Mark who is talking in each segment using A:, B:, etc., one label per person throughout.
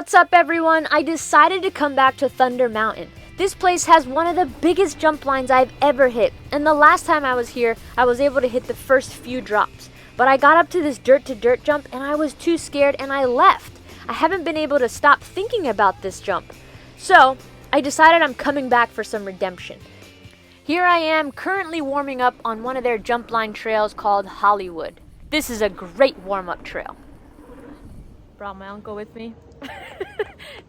A: What's up everyone? I decided to come back to Thunder Mountain. This place has one of the biggest jump lines I've ever hit, and the last time I was here, I was able to hit the first few drops. But I got up to this dirt to dirt jump and I was too scared and I left. I haven't been able to stop thinking about this jump. So I decided I'm coming back for some redemption. Here I am currently warming up on one of their jump line trails called Hollywood. This is a great warm-up trail. Brought my uncle with me.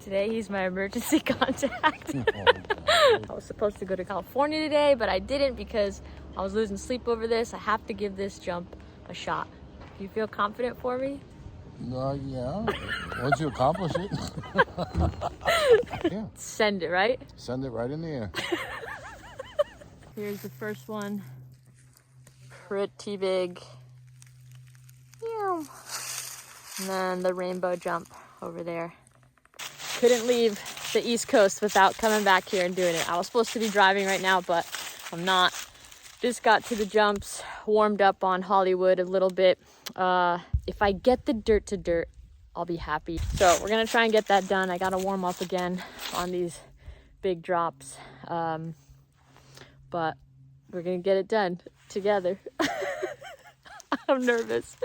A: Today he's my emergency contact. I was supposed to go to California today, but I didn't because I was losing sleep over this. I have to give this jump a shot. Do you feel confident for me?
B: Yeah. Once you accomplish it. Yeah.
A: Send it, right?
B: Send it right in the air.
A: Here's the first one. Pretty big. And then the rainbow jump over there. Couldn't leave the East Coast without coming back here and doing it. I was supposed to be driving right now, but I'm not. Just got to the jumps, warmed up on Hollywood a little bit. If I get the dirt to dirt, I'll be happy. So we're gonna try and get that done. I gotta warm up again on these big drops. But we're gonna get it done together. I'm nervous.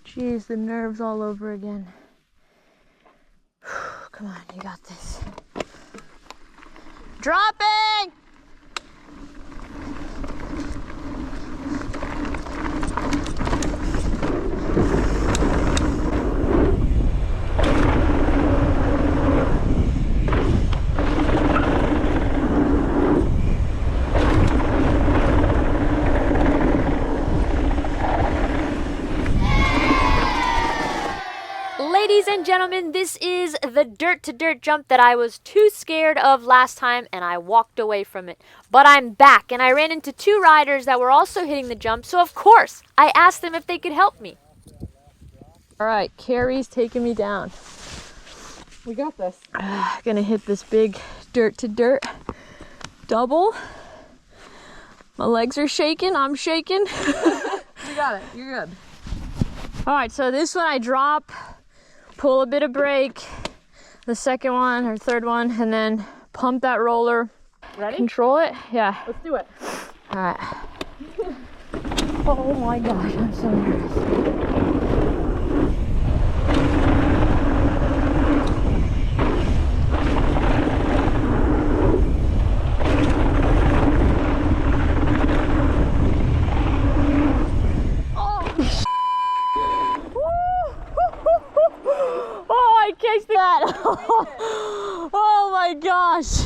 A: Jeez, the nerves all over again. Come on, you got this. Dropping! Ladies and gentlemen, this is the dirt to dirt jump that I was too scared of last time and I walked away from it. But I'm back and I ran into two riders that were also hitting the jump, so of course I asked them if they could help me. Alright, Carrie's taking me down.
C: We got this.
A: Gonna hit this big dirt to dirt double. My legs are shaking, I'm shaking.
C: You got it, you're good.
A: Alright, so this one I drop, pull a bit of brake, the second one or third one, and then pump that roller.
C: Ready?
A: Control it? Yeah.
C: Let's do it.
A: All right. Oh my gosh, I'm so nervous. I catch that. Oh my gosh.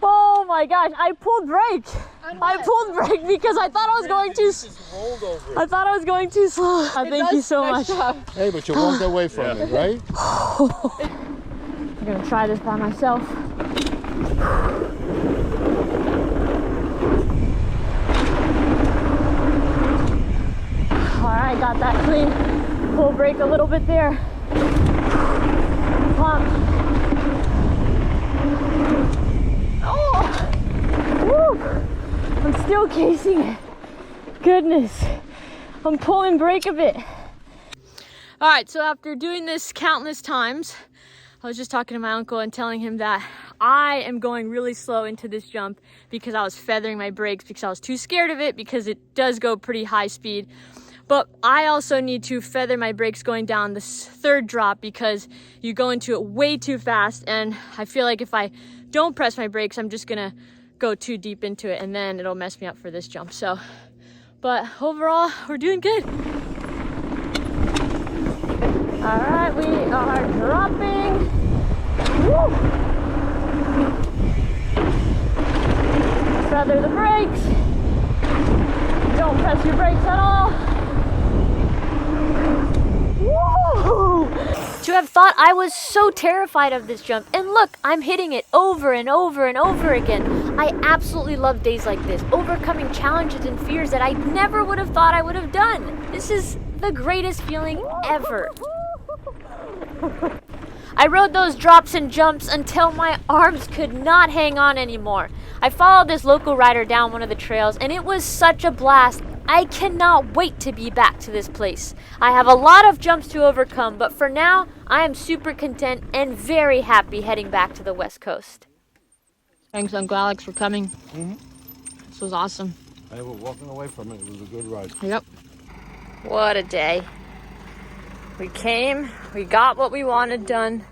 A: Oh my gosh. I pulled brake. I pulled brake because I thought I was going too slow. Thank you so much.
B: Hey, but you walked away from it, right?
A: I'm gonna try this by myself. Alright, got that clean. Pull brake a little bit there. Pump. Oh! Woo! I'm still casing it. Goodness. I'm pulling brake a bit. Alright, so after doing this countless times, I was just talking to my uncle and telling him that I am going really slow into this jump because I was feathering my brakes because I was too scared of it because it does go pretty high speed. But I also need to feather my brakes going down this third drop because you go into it way too fast, and I feel like if I don't press my brakes, I'm just gonna go too deep into it and then it'll mess me up for this jump. So, but overall, we're doing good. All right, we are dropping. Woo! Feather the brakes. Don't press your brakes at all. Woo! To have thought I was so terrified of this jump, and look, I'm hitting it over and over and over again. I absolutely love days like this, overcoming challenges and fears that I never would have thought I would have done. This is the greatest feeling ever. I rode those drops and jumps until my arms could not hang on anymore. I followed this local rider down one of the trails and it was such a blast. I cannot wait to be back to this place. I have a lot of jumps to overcome, but for now, I am super content and very happy heading back to the West Coast.
D: Thanks, Uncle Alex, for coming. This was awesome.
B: Hey, we're walking away from it. It was a good ride.
D: Yep.
A: What a day. We came, we got what we wanted done.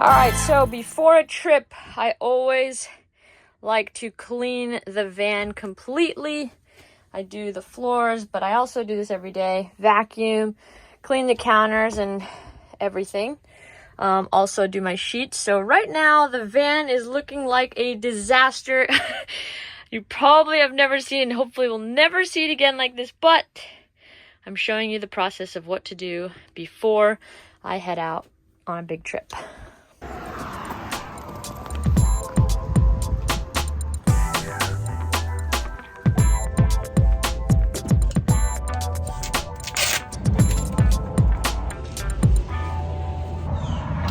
A: Alright, so before a trip, I always like to clean the van completely. I do the floors, but I also do this every day. Vacuum, clean the counters and everything. Also do my sheets. So right now, the van is looking like a disaster. You probably have never seen, hopefully will never see it again like this, but I'm showing you the process of what to do before I head out on a big trip.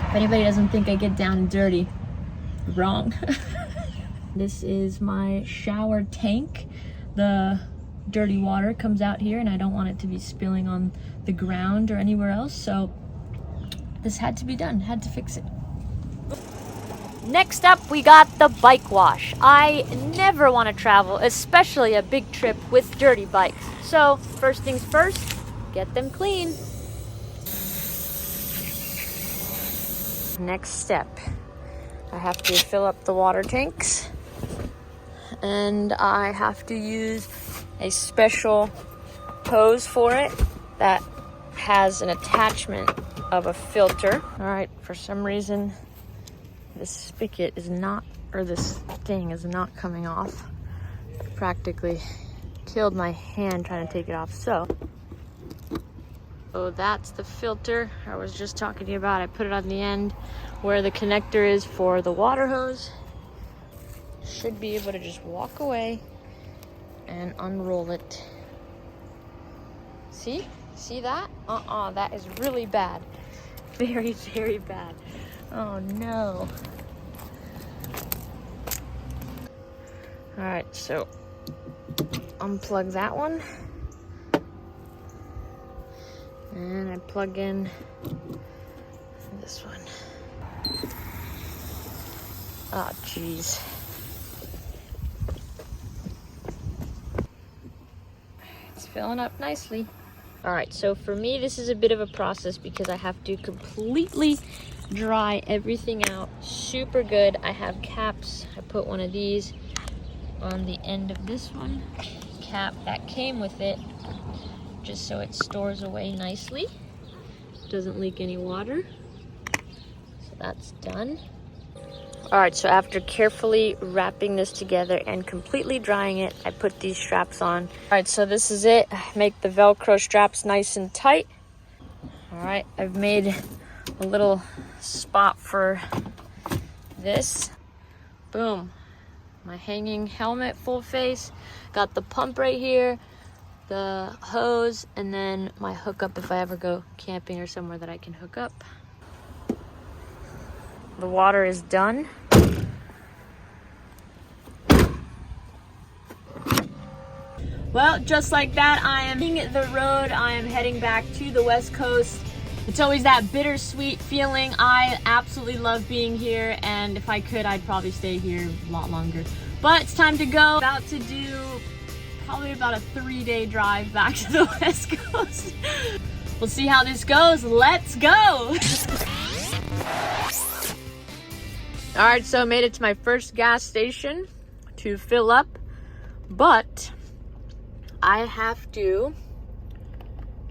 A: If anybody doesn't think I get down and dirty, wrong. This is my shower tank. The dirty water comes out here and I don't want it to be spilling on the ground or anywhere else, so this had to be done, had to fix it. Next up, we got the bike wash. I never want to travel, especially a big trip, with dirty bikes. So first things first, get them clean. Next step, I have to fill up the water tanks, and I have to use a special hose for it that has an attachment of a filter. All right, for some reason this spigot is not, or this thing is not coming off. Practically killed my hand trying to take it off. So that's the filter I was just talking to you about. I put it on the end where the connector is for the water hose. Should be able to just walk away and unroll it. See that? That is really bad. Very, very bad. Oh no. All right, so unplug that one. And I plug in this one. Oh, geez. It's filling up nicely. All right, so for me, this is a bit of a process because I have to completely dry everything out super good. I have caps. I put one of these on the end of this one cap that came with it, just so it stores away nicely, doesn't leak any water. So that's done. All right, so after carefully wrapping this together and completely drying it, I put these straps on. All right, so this is it. Make the Velcro straps nice and tight. All right, I've made a little spot for this. Boom. My hanging helmet, full face. Got the pump right here, the hose, and then my hookup if I ever go camping or somewhere that I can hook up. The water is done. Well, just like that, I am hitting the road. I am heading back to the West Coast. It's always that bittersweet feeling. I absolutely love being here, and if I could, I'd probably stay here a lot longer. But it's time to go. About to do probably about a 3-day drive back to the West Coast. We'll see how this goes. Let's go! All right, so I made it to my first gas station to fill up, but I have to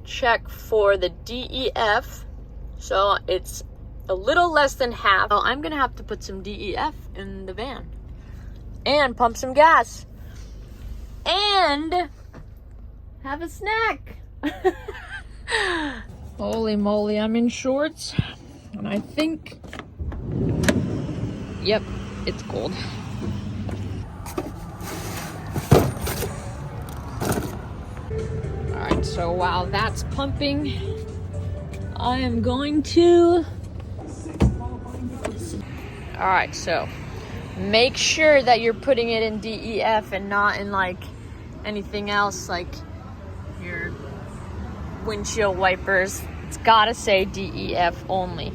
A: check for the DEF, so it's a little less than half. So I'm gonna have to put some DEF in the van and pump some gas and have a snack.
D: Holy moly, I'm in shorts. And I think, yep, it's cold. All right, so while that's pumping, I am going to, all right, so make sure that you're putting it in DEF and not in like anything else, like your windshield wipers. It's gotta say DEF only.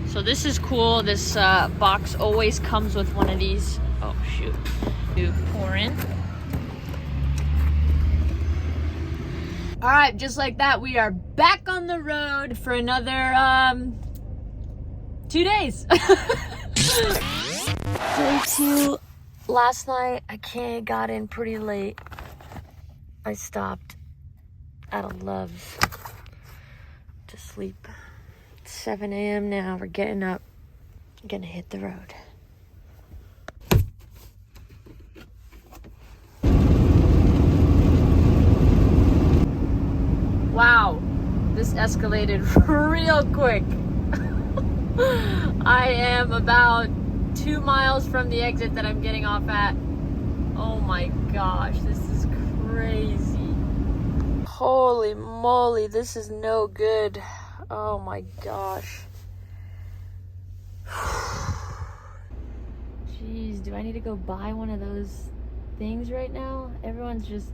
D: So this is cool. This box always comes with one of these. Oh shoot. You pour in. All right, just like that, we are back on the road for another 2 days. Day 2. Last night, I got in pretty late. I stopped at a Love's to sleep. It's 7 a.m. now. We're getting up. I'm gonna hit the road. Wow, this escalated real quick. I am about 2 miles from the exit that I'm getting off at. Oh my gosh, this is crazy. Holy moly, this is no good. Oh my gosh. Jeez, do I need to go buy one of those things right now? Everyone's just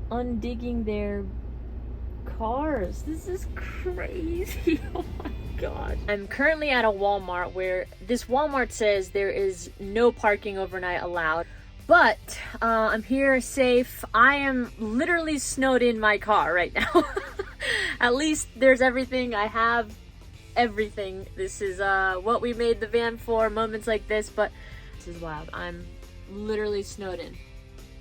D: undigging their cars. This is crazy. Oh my god. I'm currently at a Walmart where this Walmart says there is no parking overnight allowed, but I'm here safe. I am literally snowed in my car right now. At least there's everything. I have everything. This is what we made the van for, moments like this, but this is wild. I'm literally snowed in.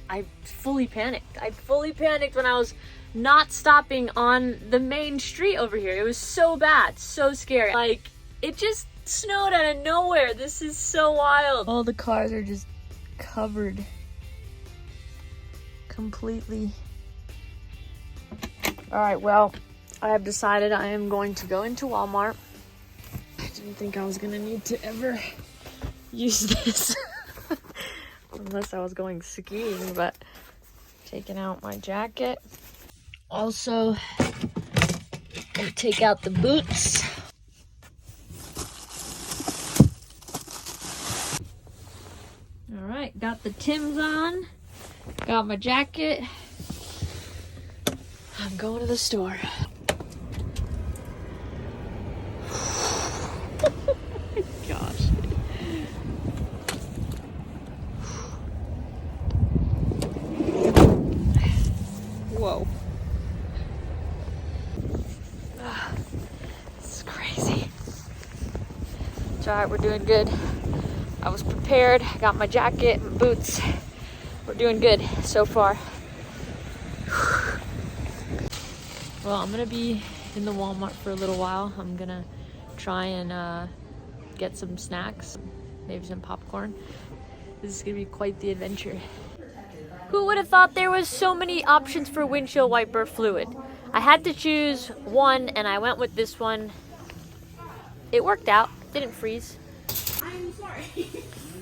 D: I fully panicked. I fully panicked when I was not stopping on the main street over here. It was so bad, so scary. Like, it just snowed out of nowhere. This is so wild. All the cars are just covered completely. All right, well, I have decided I am going to go into Walmart. I didn't think I was gonna need to ever use this unless I was going skiing, but taking out my jacket. Also, gonna take out the boots. All right, got the Timbs on, got my jacket. I'm going to the store. Oh my gosh. Whoa. This is crazy. It's alright, we're doing good. I was prepared, got my jacket, my boots. We're doing good so far. Well, I'm gonna be in the Walmart for a little while. I'm gonna try and get some snacks, maybe some popcorn. This is gonna be quite the adventure. Who would have thought there was so many options for windshield wiper fluid? I had to choose one and I went with this one. It worked out, didn't freeze.
C: I'm sorry.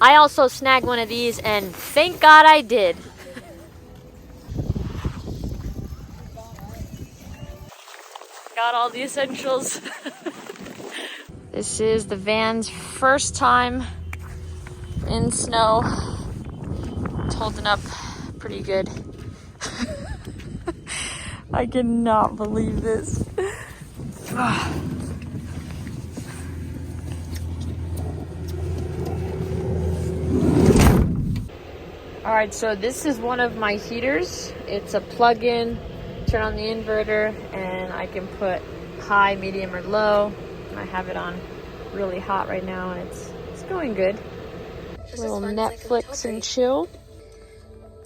A: I also snagged one of these and thank God I did. Got all the essentials. This is the van's first time in snow. It's holding up pretty good. I cannot believe this. All right, so this is one of my heaters. It's a plug-in, turn on the inverter, and I can put high, medium, or low. And I have it on really hot right now, and it's going good. A little Netflix and chill.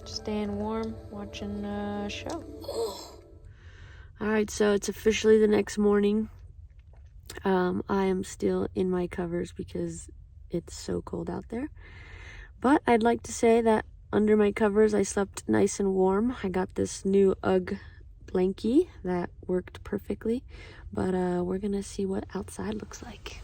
A: Staying warm, watching a show. All right, so it's officially the next morning. I am still in my covers because it's so cold out there. But I'd like to say that under my covers, I slept nice and warm. I got this new UGG
D: blankie that worked perfectly, but we're gonna see what outside looks like.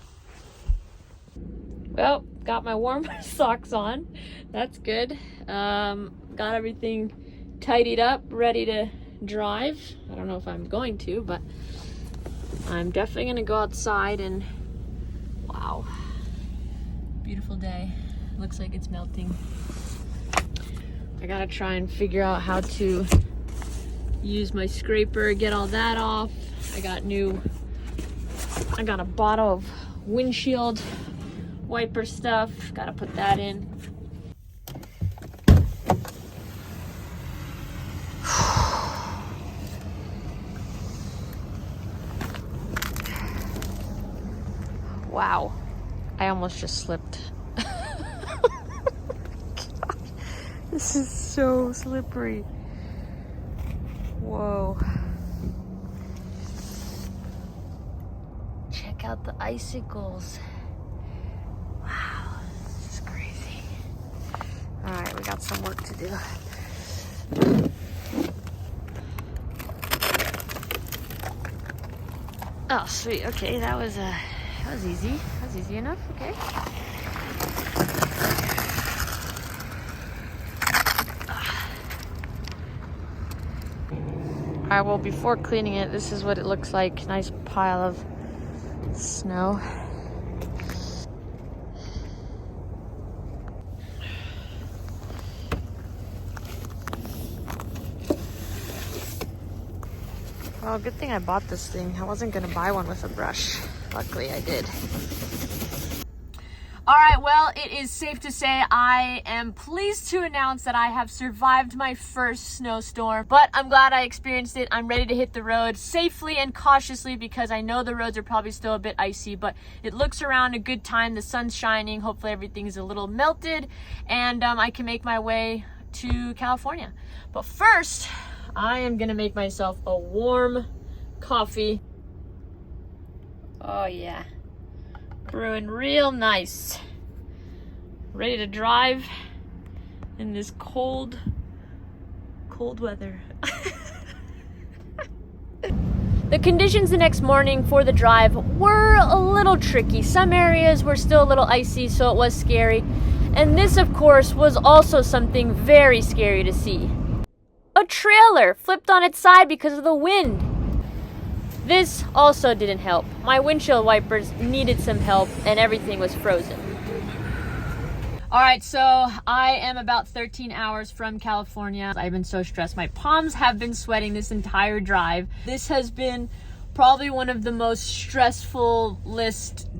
D: Well, got my warm socks on. That's good. Got everything tidied up, ready to drive. I don't know if I'm going to, but I'm definitely gonna go outside and wow, beautiful day. Looks like it's melting. I gotta try and figure out how to use my scraper, get all that off. I got a bottle of windshield wiper stuff. Gotta put that in. Wow, I almost just slipped. God, this is so slippery. Whoa. Check out the icicles. Wow, this is crazy. All right, we got some work to do. Oh, sweet. Okay, that was easy. That was easy enough. Okay. All right, well, before cleaning it, this is what it looks like. Nice pile of snow. Well, good thing I bought this thing. I wasn't gonna buy one with a brush. Luckily, I did. All right, well, it is safe to say I am pleased to announce that I have survived my first snowstorm, but I'm glad I experienced it. I'm ready to hit the road safely and cautiously because I know the roads are probably still a bit icy, but it looks around a good time. The sun's shining. Hopefully everything's a little melted and I can make my way to California. But first, I am gonna make myself a warm coffee. Oh yeah. Brewing real nice. Ready to drive in this cold weather. The conditions the next morning for the drive were a little tricky. Some areas were still a little icy, so it was scary. And this, of course, was also something very scary to see. A trailer flipped on its side because of the wind. This also didn't help. My windshield wipers needed some help and everything was frozen. All right, so I am about 13 hours from California. I've been so stressed. My palms have been sweating this entire drive. This has been probably one of the most stressful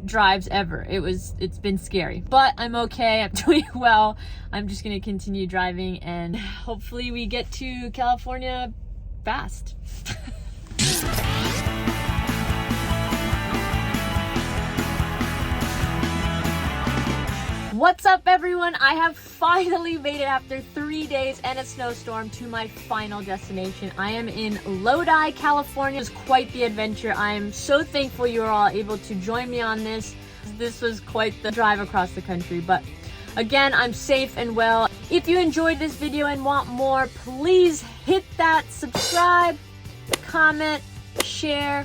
D: drives ever. It's been scary, but I'm okay. I'm doing well. I'm just gonna continue driving and hopefully we get to California fast. What's up, everyone? I have finally made it after 3 days and a snowstorm to my final destination. I am in Lodi, California. It was quite the adventure. I am so thankful you are all able to join me on this. This was quite the drive across the country, but again, I'm safe and well. If you enjoyed this video and want more, please hit that subscribe, comment, share,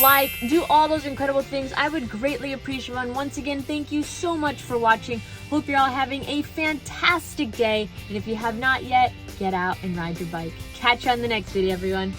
D: like, do all those incredible things. I would greatly appreciate it. And once again, thank you so much for watching. Hope you're all having a fantastic day. And if you have not yet, get out and ride your bike. Catch you on the next video, everyone.